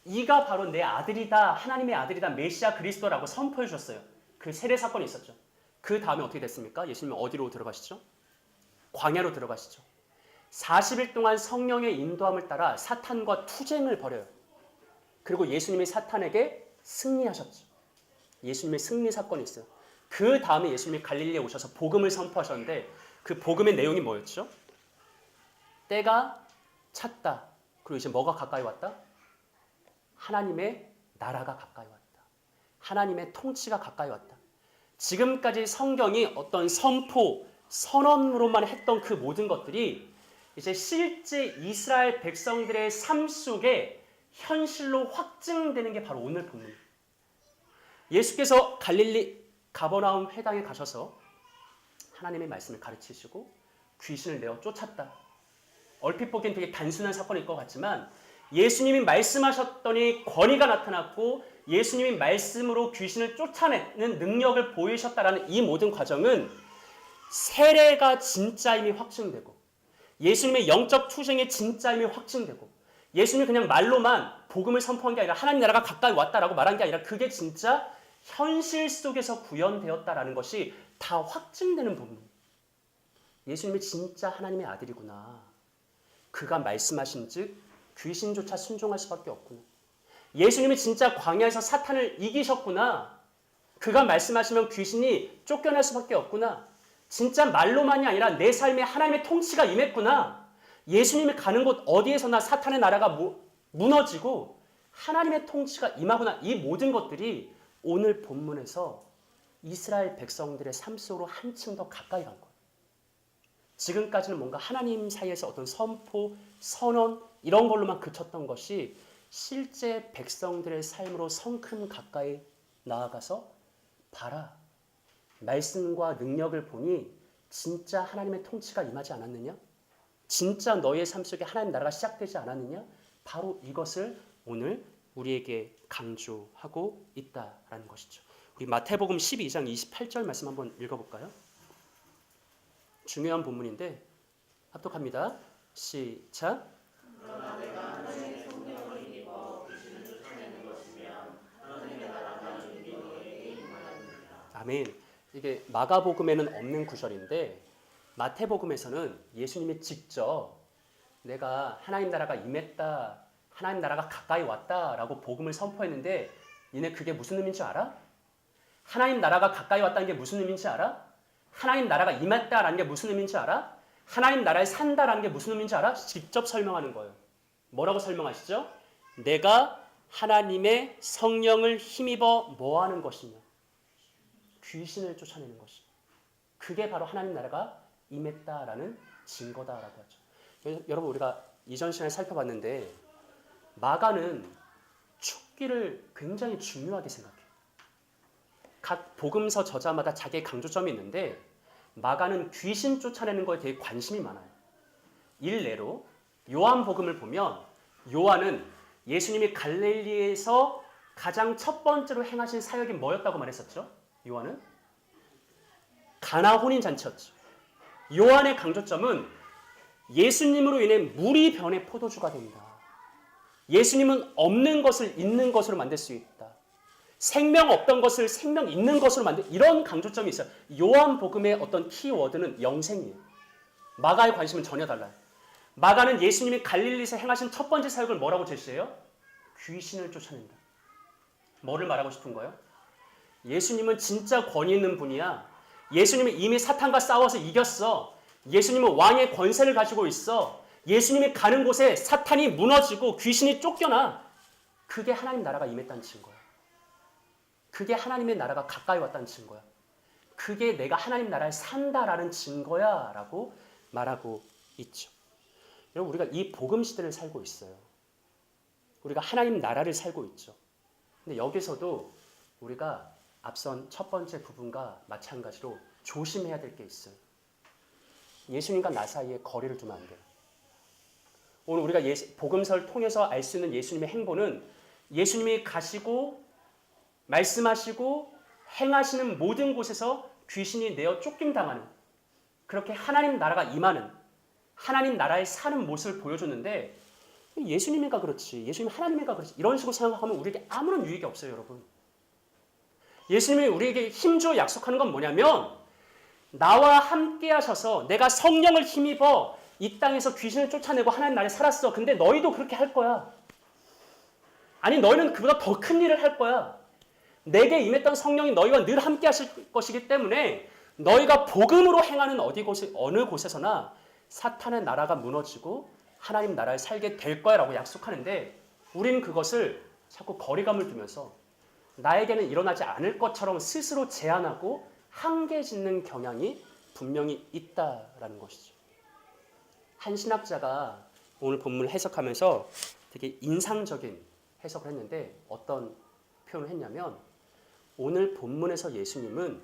이가 바로 내 아들이다. 하나님의 아들이다. 메시아 그리스도라고 선포해 주셨어요. 그 세례 사건이 있었죠. 그 다음에 어떻게 됐습니까? 예수님은 어디로 들어가시죠? 광야로 들어가시죠. 40일 동안 성령의 인도함을 따라 사탄과 투쟁을 벌여요. 그리고 예수님이 사탄에게 승리하셨죠. 예수님의 승리 사건이 있어요. 그 다음에 예수님이 갈릴리에 오셔서 복음을 선포하셨는데 그 복음의 내용이 뭐였죠? 때가 찼다. 그리고 이제 뭐가 가까이 왔다? 하나님의 나라가 가까이 왔다. 하나님의 통치가 가까이 왔다. 지금까지 성경이 어떤 선포, 선언으로만 했던 그 모든 것들이 이제 실제 이스라엘 백성들의 삶 속에 현실로 확증되는 게 바로 오늘 본문입니다. 예수께서 갈릴리 가버나움 회당에 가셔서 하나님의 말씀을 가르치시고 귀신을 내어 쫓았다. 얼핏 보기엔 되게 단순한 사건일 것 같지만 예수님이 말씀하셨더니 권위가 나타났고 예수님이 말씀으로 귀신을 쫓아내는 능력을 보이셨다라는 이 모든 과정은 세례가 진짜임이 확증되고 예수님의 영적 투쟁의 진짜임이 확증되고 예수님이 그냥 말로만 복음을 선포한 게 아니라 하나님 나라가 가까이 왔다라고 말한 게 아니라 그게 진짜 현실 속에서 구현되었다라는 것이 다 확증되는 부분. 예수님이 진짜 하나님의 아들이구나. 그가 말씀하신 즉 귀신조차 순종할 수밖에 없구나. 예수님이 진짜 광야에서 사탄을 이기셨구나. 그가 말씀하시면 귀신이 쫓겨날 수밖에 없구나. 진짜 말로만이 아니라 내 삶에 하나님의 통치가 임했구나. 예수님이 가는 곳 어디에서나 사탄의 나라가 무너지고 하나님의 통치가 임하구나. 이 모든 것들이 오늘 본문에서 이스라엘 백성들의 삶 속으로 한층 더 가까이 간 거예요. 지금까지는 뭔가 하나님 사이에서 어떤 선포, 선언 이런 걸로만 그쳤던 것이 실제 백성들의 삶으로 성큼 가까이 나아가서 봐라. 말씀과 능력을 보니 진짜 하나님의 통치가 임하지 않았느냐? 진짜 너의 삶 속에 하나님 나라가 시작되지 않았느냐? 바로 이것을 오늘 우리에게 강조하고 있다라는 것이죠. 우리 마태복음 12장 28절 말씀 한번 읽어볼까요? 중요한 본문인데 합독합니다. 시작. 그러나 내가 하나님의 성령을 힘입어 귀신을 쫓아내는 것이면 하나님의 나라가 이미 너에게 임하였느니라. 아멘. 이게 마가복음에는 없는 구절인데 마태복음에서는 예수님이 직접 내가 하나님 나라가 임했다, 하나님 나라가 가까이 왔다라고 복음을 선포했는데 니네 그게 무슨 의미인지 알아? 하나님 나라가 가까이 왔다는 게 무슨 의미인지 알아? 하나님 나라가 임했다라는 게 무슨 의미인지 알아? 하나님 나라에 산다라는 게 무슨 의미인지 알아? 직접 설명하는 거예요. 뭐라고 설명하시죠? 내가 하나님의 성령을 힘입어 뭐 하는 것이냐? 귀신을 쫓아내는 것이. 그게 바로 하나님 나라가 임했다라는 증거다라고 하죠. 여러분 우리가 이전 시간에 살펴봤는데 마가는 축기를 굉장히 중요하게 생각해요. 각 복음서 저자마다 자기의 강조점이 있는데 마가는 귀신 쫓아내는 거에 되게 관심이 많아요. 일례로 요한복음을 보면 요한은 예수님이 갈릴리에서 가장 첫 번째로 행하신 사역이 뭐였다고 말했었죠? 요한은 가나 혼인잔치였죠. 요한의 강조점은 예수님으로 인해 물이 변해 포도주가 된다. 예수님은 없는 것을 있는 것으로 만들 수 있다. 생명 없던 것을 생명 있는 것으로 만들 이런 강조점이 있어요. 요한복음의 어떤 키워드는 영생이에요. 마가의 관심은 전혀 달라요. 마가는 예수님이 갈릴리에서 행하신 첫 번째 사역을 뭐라고 제시해요? 귀신을 쫓아낸다. 뭐를 말하고 싶은 거예요? 예수님은 진짜 권위 있는 분이야. 예수님은 이미 사탄과 싸워서 이겼어. 예수님은 왕의 권세를 가지고 있어. 예수님이 가는 곳에 사탄이 무너지고 귀신이 쫓겨나. 그게 하나님 나라가 임했다는 증거야. 그게 하나님의 나라가 가까이 왔다는 증거야. 그게 내가 하나님 나라에 산다라는 증거야 라고 말하고 있죠. 여러분 우리가 이 복음 시대를 살고 있어요. 우리가 하나님 나라를 살고 있죠. 근데 여기서도 우리가 앞선 첫 번째 부분과 마찬가지로 조심해야 될 게 있어요. 예수님과 나 사이에 거리를 두면 안 돼요. 오늘 우리가 복음서를 통해서 알 수 있는 예수님의 행보는 예수님이 가시고 말씀하시고 행하시는 모든 곳에서 귀신이 내어 쫓김당하는, 그렇게 하나님 나라가 임하는, 하나님 나라에 사는 모습을 보여줬는데, 예수님이가 그렇지, 예수님 하나님이가 그렇지, 이런 식으로 생각하면 우리에게 아무런 유익이 없어요, 여러분. 예수님이 우리에게 힘주어 약속하는 건 뭐냐면, 나와 함께 하셔서 내가 성령을 힘입어 이 땅에서 귀신을 쫓아내고 하나님 나라에 살았어. 근데 너희도 그렇게 할 거야. 아니, 너희는 그보다 더 큰 일을 할 거야. 내게 임했던 성령이 너희와 늘 함께 하실 것이기 때문에 너희가 복음으로 행하는 어느 곳에서나 사탄의 나라가 무너지고 하나님 나라에 살게 될 거야 라고 약속하는데, 우리는 그것을 자꾸 거리감을 두면서 나에게는 일어나지 않을 것처럼 스스로 제한하고 한계 짓는 경향이 분명히 있다라는 것이죠. 한 신학자가 오늘 본문을 해석하면서 되게 인상적인 해석을 했는데, 어떤 표현을 했냐면, 오늘 본문에서 예수님은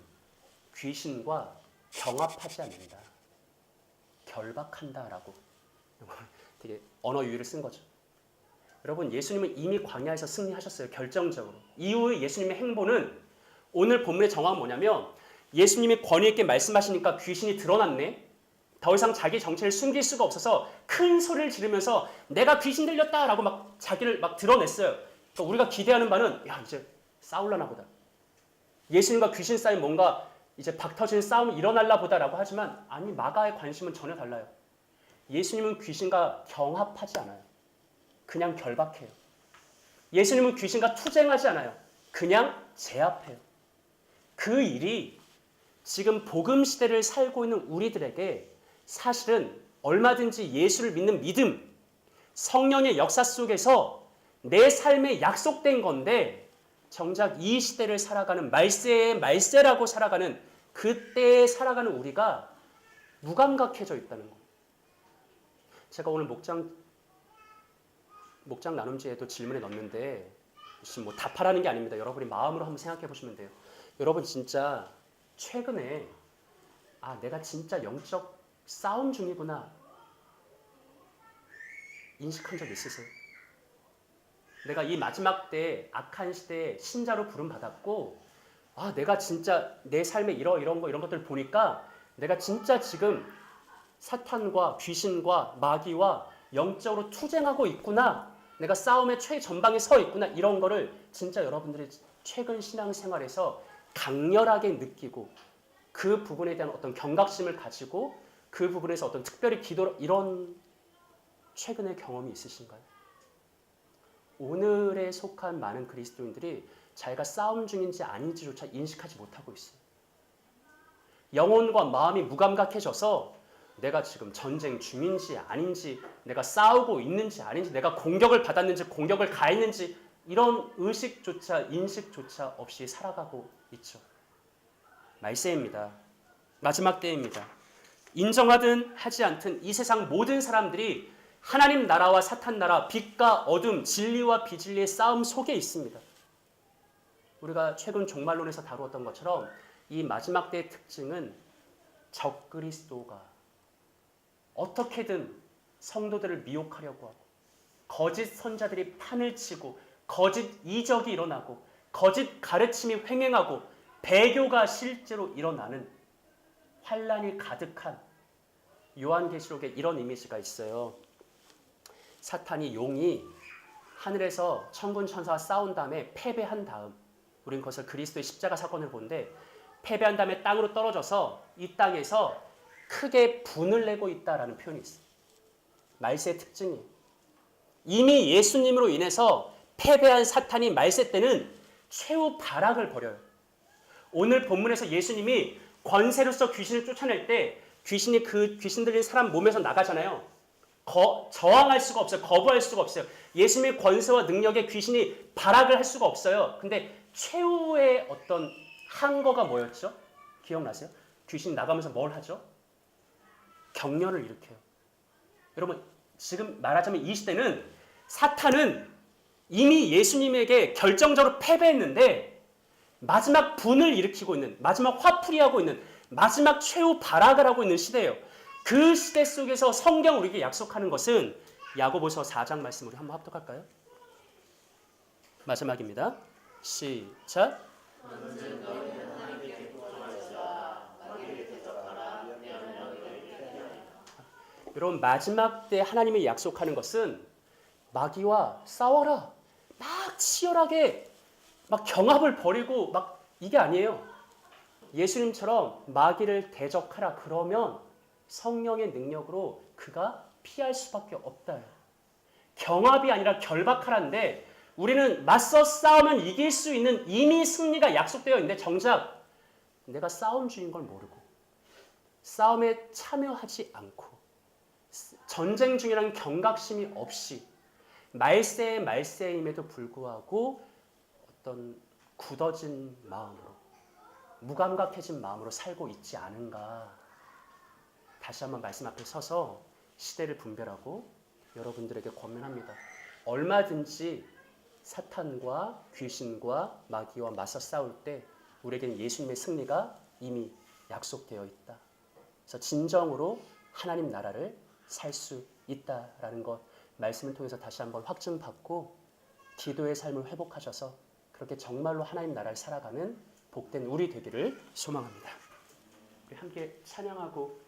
귀신과 경합하지 않는다, 결박한다라고 되게 언어 유희를 쓴 거죠. 여러분, 예수님은 이미 광야에서 승리하셨어요. 결정적으로. 이후의 예수님의 행보는, 오늘 본문의 정황은 뭐냐면, 예수님이 권위 있게 말씀하시니까 귀신이 드러났네. 더 이상 자기 정체를 숨길 수가 없어서 큰 소리를 지르면서 내가 귀신 들렸다라고 막 자기를 막 드러냈어요. 그러니까 우리가 기대하는 바는, 야, 이제 싸울라나 보다, 예수님과 귀신 사이 뭔가 이제 박터지는 싸움이 일어날라 보다라고 하지만, 아니, 마가의 관심은 전혀 달라요. 예수님은 귀신과 경합하지 않아요. 그냥 결박해요. 예수님은 귀신과 투쟁하지 않아요. 그냥 제압해요. 그 일이 지금 복음 시대를 살고 있는 우리들에게 사실은 얼마든지 예수를 믿는 믿음, 성령의 역사 속에서 내 삶에 약속된 건데, 정작 이 시대를 살아가는 말세의 말세라고 살아가는 그때에 살아가는 우리가 무감각해져 있다는 거예요. 제가 오늘 목장 나눔지에도 질문에 넣었는데, 무슨 뭐 답하라는 게 아닙니다. 여러분이 마음으로 한번 생각해 보시면 돼요. 여러분, 진짜 최근에 내가 진짜 영적 싸움 중이구나 인식한 적 있으세요? 내가 이 마지막 때 악한 시대에 신자로 부름받았고, 내가 진짜 내 삶에 이런 것들을 보니까 내가 진짜 지금 사탄과 귀신과 마귀와 영적으로 투쟁하고 있구나, 내가 싸움의 최전방에 서 있구나, 이런 거를 진짜 여러분들이 최근 신앙생활에서 강렬하게 느끼고, 그 부분에 대한 어떤 경각심을 가지고 그 부분에서 어떤 특별히 이런 최근의 경험이 있으신가요? 오늘에 속한 많은 그리스도인들이 자기가 싸움 중인지 아닌지조차 인식하지 못하고 있어요. 영혼과 마음이 무감각해져서 내가 지금 전쟁 중인지 아닌지, 내가 싸우고 있는지 아닌지, 내가 공격을 받았는지 공격을 가했는지, 이런 인식조차 없이 살아가고 있죠. 말세입니다. 마지막 때입니다. 인정하든 하지 않든 이 세상 모든 사람들이 하나님 나라와 사탄 나라, 빛과 어둠, 진리와 비진리의 싸움 속에 있습니다. 우리가 최근 종말론에서 다루었던 것처럼 이 마지막 때의 특징은 적그리스도가 어떻게든 성도들을 미혹하려고 하고, 거짓 선자들이 판을 치고, 거짓 이적이 일어나고, 거짓 가르침이 횡행하고, 배교가 실제로 일어나는 환란이 가득한 요한계시록에 이런 이미지가 있어요. 사탄이, 용이 하늘에서 천군 천사와 싸운 다음에 패배한 다음, 우린 그것을 그리스도의 십자가 사건을 보는데, 패배한 다음에 땅으로 떨어져서 이 땅에서 크게 분을 내고 있다라는 표현이 있어요. 말세의 특징이에요. 이미 예수님으로 인해서 패배한 사탄이 말세 때는 최후 발악을 벌여요. 오늘 본문에서 예수님이 권세로서 귀신을 쫓아낼 때 귀신이 그 귀신 들린 사람 몸에서 나가잖아요. 저항할 수가 없어요. 거부할 수가 없어요. 예수님의 권세와 능력에 귀신이 발악을 할 수가 없어요. 근데 최후의 어떤 항거가 뭐였죠? 기억나세요? 귀신 나가면서 뭘 하죠? 격려를 일으켜요. 여러분, 지금 말하자면 이 시대는 사탄은 이미 예수님에게 결정적으로 패배했는데 마지막 분을 일으키고 있는, 마지막 화풀이하고 있는, 마지막 최후 발악을 하고 있는 시대예요. 그 시대 속에서 성경 우리에게 약속하는 것은 야고보서 4장 말씀 우리 한번 합독할까요? 마지막입니다. 시작. 여러분, 마지막 때 하나님이 약속하는 것은 마귀와 싸워라, 막 치열하게 막 경합을 벌이고 막 이게 아니에요. 예수님처럼 마귀를 대적하라 그러면 성령의 능력으로 그가 피할 수밖에 없다. 경합이 아니라 결박하라인데 우리는 맞서 싸우면 이길 수 있는 이미 승리가 약속되어 있는데 정작 내가 싸움 중인 걸 모르고 싸움에 참여하지 않고 전쟁 중이라는 경각심이 없이 말세임에도 불구하고 어떤 굳어진 마음으로 무감각해진 마음으로 살고 있지 않은가. 다시 한번 말씀 앞에 서서 시대를 분별하고 여러분들에게 권면합니다. 얼마든지 사탄과 귀신과 마귀와 맞서 싸울 때 우리에게는 예수님의 승리가 이미 약속되어 있다. 그래서 진정으로 하나님 나라를 살 수 있다라는 것 말씀을 통해서 다시 한번 확증받고 기도의 삶을 회복하셔서 그렇게 정말로 하나님 나라를 살아가는 복된 우리 되기를 소망합니다. 우리 함께 찬양하고